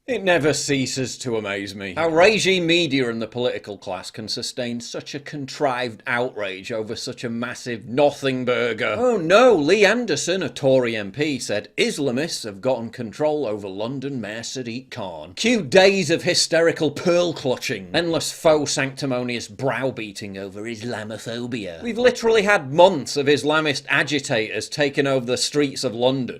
It never ceases to amaze me how regime media and the political class can sustain such a contrived outrage over such a massive nothing burger. Oh no, Lee Anderson, a Tory MP, said Islamists have gotten control over London Mayor Sadiq Khan. Cue days of hysterical pearl clutching, endless faux sanctimonious browbeating over Islamophobia. We've literally had months of Islamist agitators taking over the streets of London,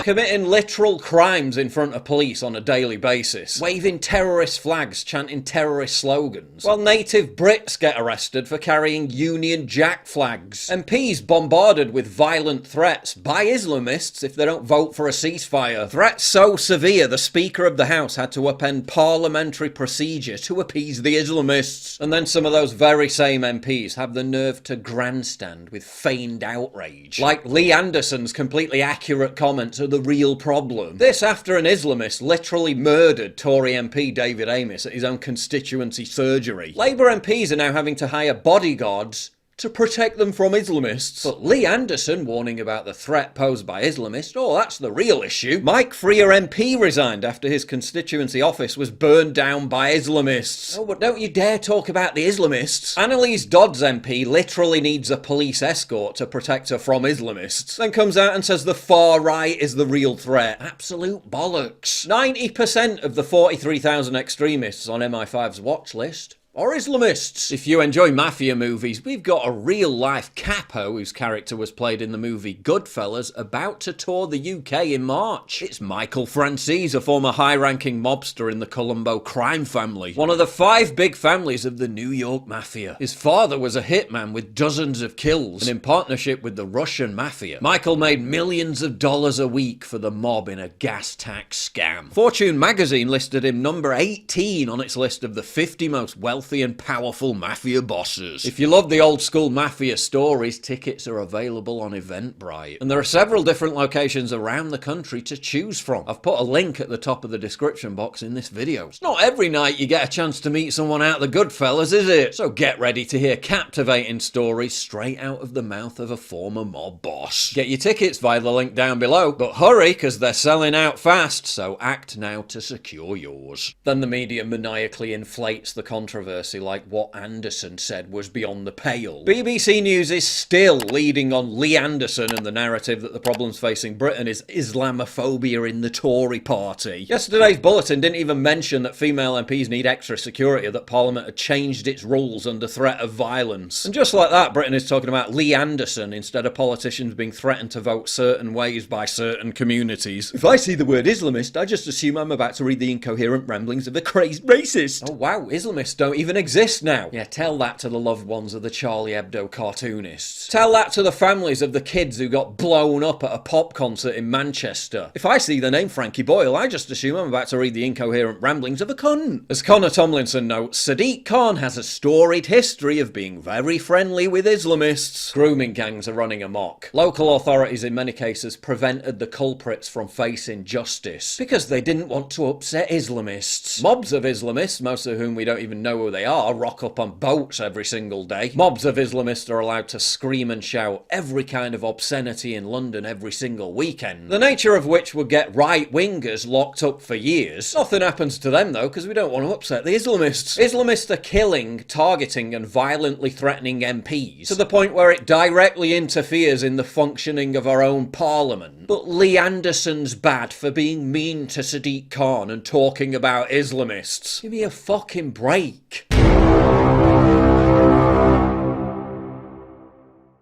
committing literal crimes in front of police on a daily basis, waving terrorist flags, chanting terrorist slogans, while native Brits get arrested for carrying Union Jack flags, MPs bombarded with violent threats by Islamists if they don't vote for a ceasefire, threats so severe the Speaker of the House had to upend parliamentary procedure to appease the Islamists. And then some of those very same MPs have the nerve to grandstand with feigned outrage, like Lee Anderson's completely accurate comments are the real problem. This after an Islamist literally murdered Tory MP David Amess at his own constituency surgery. Labour MPs are now having to hire bodyguards to protect them from Islamists. But Lee Anderson warning about the threat posed by Islamists, oh, that's the real issue. Mike Freer MP resigned after his constituency office was burned down by Islamists. Oh, but don't you dare talk about the Islamists. Annalise Dodds MP literally needs a police escort to protect her from Islamists, then comes out and says the far right is the real threat. Absolute bollocks. 90% of the 43,000 extremists on MI5's watch list or Islamists. If you enjoy mafia movies, we've got a real-life capo whose character was played in the movie Goodfellas about to tour the UK in March. It's Michael Francis, a former high-ranking mobster in the Colombo crime family, one of the 5 big families of the New York Mafia. His father was a hitman with dozens of kills, and in partnership with the Russian Mafia, Michael made millions of dollars a week for the mob in a gas tax scam. Fortune magazine listed him number 18 on its list of the 50 most wealthy and powerful mafia bosses. If you love the old school mafia stories, tickets are available on Eventbrite. And there are several different locations around the country to choose from. I've put a link at the top of the description box in this video. It's not every night you get a chance to meet someone out of the Goodfellas, is it? So get ready to hear captivating stories straight out of the mouth of a former mob boss. Get your tickets via the link down below, but hurry because they're selling out fast, so act now to secure yours. Then the media maniacally inflates the controversy like what Anderson said was beyond the pale. BBC News is still leading on Lee Anderson and the narrative that the problems facing Britain is Islamophobia in the Tory party. Yesterday's bulletin didn't even mention that female MPs need extra security or that Parliament had changed its rules under threat of violence. And just like that, Britain is talking about Lee Anderson instead of politicians being threatened to vote certain ways by certain communities. If I see the word Islamist, I just assume I'm about to read the incoherent ramblings of a crazed racist. Oh wow, Islamists don't even exist now. Yeah, tell that to the loved ones of the Charlie Hebdo cartoonists. Tell that to the families of the kids who got blown up at a pop concert in Manchester. If I see the name Frankie Boyle, I just assume I'm about to read the incoherent ramblings of a cunt. As Connor Tomlinson notes, Sadiq Khan has a storied history of being very friendly with Islamists. Grooming gangs are running amok. Local authorities in many cases prevented the culprits from facing justice because they didn't want to upset Islamists. Mobs of Islamists, most of whom we don't even know who they are, rock up on boats every single day. Mobs of Islamists are allowed to scream and shout every kind of obscenity in London every single weekend, the nature of which would get right-wingers locked up for years. Nothing happens to them though, because we don't want to upset the Islamists. Islamists are killing, targeting and violently threatening MPs to the point where it directly interferes in the functioning of our own parliament. But Lee Anderson's bad for being mean to Sadiq Khan and talking about Islamists. Give me a fucking break.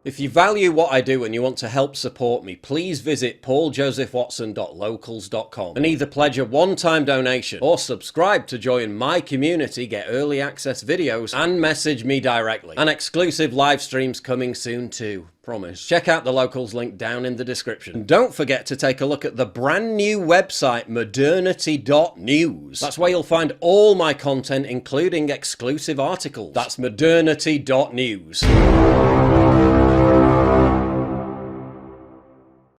If you value what I do and you want to help support me, please visit pauljosephwatson.locals.com and either pledge a one-time donation or subscribe to join my community, get early access videos, and message me directly. And exclusive live streams coming soon too. Promise. Check out the Locals link down in the description. And don't forget to take a look at the brand new website modernity.news. That's where you'll find all my content, including exclusive articles. That's modernity.news.